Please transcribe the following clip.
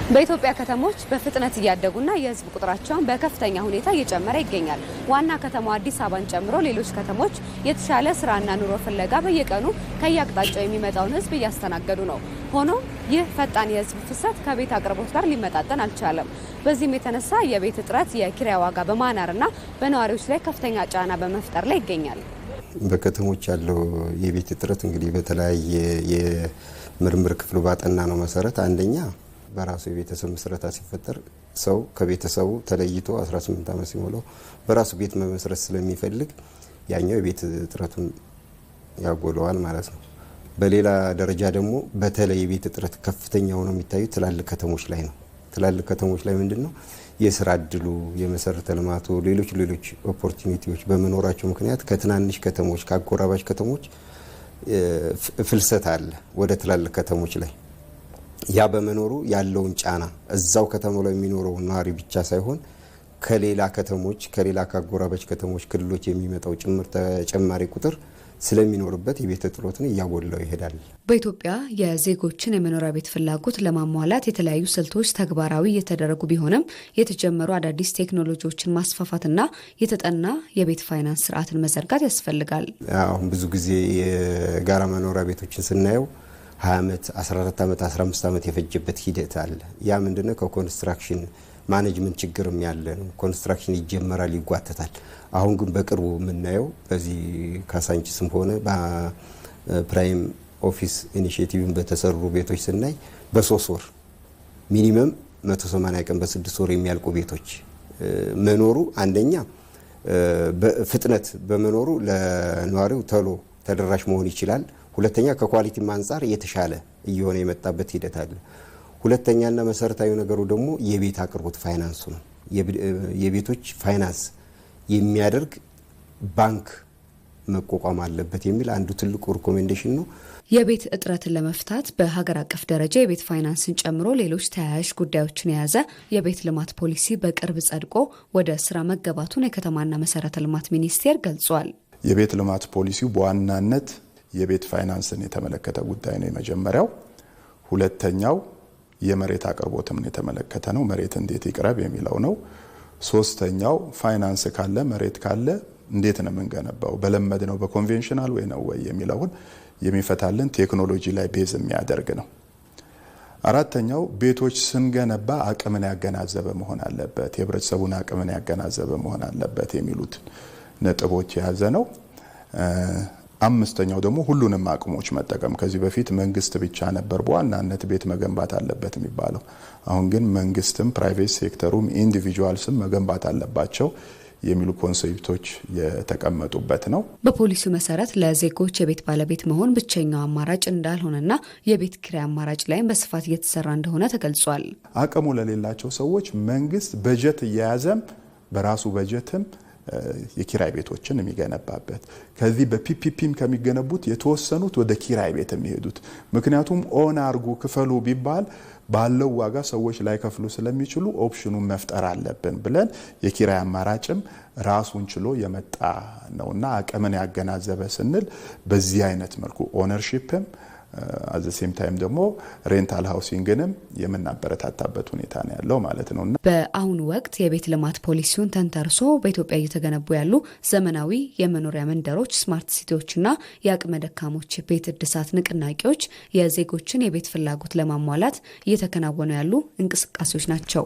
በኢትዮጵያ ከተሞች በፍጥነት እያደጉና የህዝብ ቁጥራቸውን በከፍተኛ ሁኔታ እየጨመረ ይገኛል። ዋና ከተማዋ አዲስ አበባን ጨምሮ ሌሎች ከተሞች የተሻለ ስራና ኑሮ ፍለጋ በየቀኑ ከየአቅጣጫው የሚመጣውን ህዝብ እያስተናገዱ ነው። ሆኖም ይህ ፈጣን የህዝብ ፍሰት ከቤት አቅርቦት ጋር ሊመጣጠን አልቻለም። በዚህም የተነሳ የቤት እጥረት የኪራይ ዋጋ በማናርና በነዋሪዎች ላይ ከፍተኛ ጫና በመፍጠር ላይ ይገኛል። በከተሞች ያለው የቤት እጥረት እንግዲህ በተለያየ የምርምር ክፍሉ ባጠና ነው መሰረት አንደኛ በራሱ የቤተሰብ መስረታ ሲፈጠር ሰው ከቤተሰቡ ተለይቶ 18 ዓመት ሲሞላው በራሱ ቤት መመስረት ስለሚፈልግ ያኛው የቤት እጥረቱን ያጎለዋል ማለት ነው። በሌላ ደረጃ ደግሞ በተለይ የቤት እጥረት ከፍተኛ ሆኖ የሚታዩት ትላልቅ ከተሞች ላይ ነው። ትላልቅ ከተሞች ላይ ምንድነው የስራ እድሉ፣ የመሰረተ ልማቱ፣ ሌሎች ኦፖርቹኒቲዎች በመኖራቸው ምክንያት ከትናንሽ ከተሞች ከአጎራባች ከተሞች ፍልሰት አለ ወደ ትላልቅ ከተሞች ላይ። ያ በመኖሩ ያለውን ጫና እዛው ከተማው ላይ የሚኖረው ነዋሪ ብቻ ሳይሆን ከሌላ ከተሞች ከሌላ ካጎራባች ከተሞች ክልሎች የሚመጣው ተጨማሪ ቁጥር ስለሚኖርበት የቤት እጥረቱን እያጎላው ይሄዳል። በኢትዮጵያ የዜጎችን የመኖሪያ ቤት ፍላጎት ለማሟላት የተለያዩ ስልቶች ተግባራዊ እየተደረጉ ቢሆንም የተጀመሩ አዳዲስ ቴክኖሎጂዎችን ማስፋፋትና የተጠና የቤት ፋይናንስ ስርዓትን መዘርጋት ያስፈልጋል። አሁን ብዙ ጊዜ የጋራ መኖሪያ ቤቶችን ስናየው 20 ዓመት 14 ዓመት 15 ዓመት የፈጀበት ሂደት አለ። ያ ምንድነው ከኮንስትራክሽን ማኔጅመንት ችግርም ያለ ነው። ኮንስትራክሽን ይጀመራል፣ ይጓተታል። አሁን ግን በቅርቡ የምናየው በዚህ ካሳንቺስም ሆነ በፕራይም ኦፊስ ኢኒሺዬቲቭን በተሰሩ ቤቶች ስናይ በ3 ወር ሚኒመም 180 ቀን በ6 ወር የሚያልቁ ቤቶች መኖሩ አንደኛ በፍጥነት በመኖሩ ለነዋሪው ቶሎ ተደራሽ መሆን ይችላል። ሁለተኛ ከኳሊቲ አንፃር የተሻለ እየሆነ የመጣበት ሂደት አለ። ሁለተኛና መሰረታዊ ነገሩ ደግሞ የቤት አቅርቦት ፋይናንሱ ነው። የቤቶች ፋይናንስ የሚያደርግ ባንክ መቋቋም አለበት የሚል አንዱ ትልቁ ሪኮሜንዴሽን ነው። የቤት እጥረትን ለመፍታት በሀገር አቀፍ ደረጃ የቤት ፋይናንስን ጨምሮ ሌሎች ተያያዥ ጉዳዮችን የያዘ የቤት ልማት ፖሊሲ በቅርብ ጸድቆ ወደ ስራ መገባቱን የከተማና መሰረተ ልማት ሚኒስቴር ገልጿል። የቤት ልማት ፖሊሲው በዋናነት የቤት ፋይናንስን የተመለከተ ጉዳይ ነው የመጀመሪያው። ሁለተኛው የመሬት አቅርቦትን የተመለከተ ነው። መሬት እንዴት ይቅረብ የሚለው ነው። ሶስተኛው ፋይናንስ ካለ መሬት ካለ እንዴት ነው የምንገነባው፣ በለመድነው በኮንቬንሽናል ወይ ነው ወይ የሚለውን የሚፈታልን ቴክኖሎጂ ላይ ቤዝ የሚያደርግ ነው። አራተኛው ቤቶች ስንገነባ አቅምን ያገናዘበ መሆን አለበት፣ የህብረተሰቡን አቅምን ያገናዘበ መሆን አለበት የሚሉት ነጥቦች የያዘ ነው። አምስተኛው ደግሞ ሁሉንም አቅሞች መጠቀም። ከዚህ በፊት መንግስት ብቻ ነበር በዋናነት ቤት መገንባት አለበት የሚባለው። አሁን ግን መንግስትም ፕራይቬት ሴክተሩም ኢንዲቪጁዋልስም መገንባት አለባቸው የሚሉ ኮንሴፕቶች የተቀመጡበት ነው። በፖሊሲው መሰረት ለዜጎች የቤት ባለቤት መሆን ብቸኛው አማራጭ እንዳልሆነና የቤት ኪራይ አማራጭ ላይም በስፋት እየተሰራ እንደሆነ ተገልጿል። አቅሙ ለሌላቸው ሰዎች መንግስት በጀት እየያዘም በራሱ በጀትም የኪራይ ቤቶችን የሚገነባበት ከዚህ በፒፒፒም ከሚገነቡት የተወሰኑት ወደ ኪራይ ቤት የሚሄዱት ምክንያቱም ኦን አርጉ ክፈሉ ቢባል ባለው ዋጋ ሰዎች ላይ ከፍሉ ስለሚችሉ ኦፕሽኑን መፍጠር አለብን ብለን የኪራይ አማራጭም ራሱን ችሎ የመጣ ነውና አቅምን ያገናዘበ ስንል በዚህ አይነት መልኩ ኦነርሺፕም አዘ ሴም ታይም ደግሞ ሬንታል ሃውሲንግንም የምናበረታታበት ሁኔታ ነው ያለው ማለት ነው። በአሁኑ ወቅት የቤት ልማት ፖሊሲውን ተንተርሶ በኢትዮጵያ እየተገነቡ ያሉ ዘመናዊ የመኖሪያ መንደሮች፣ ስማርት ሲቲዎችና የአቅመ ደካሞች ቤት እድሳት ንቅናቄዎች የዜጎችን የቤት ፍላጎት ለማሟላት እየተከናወኑ ያሉ እንቅስቃሴዎች ናቸው።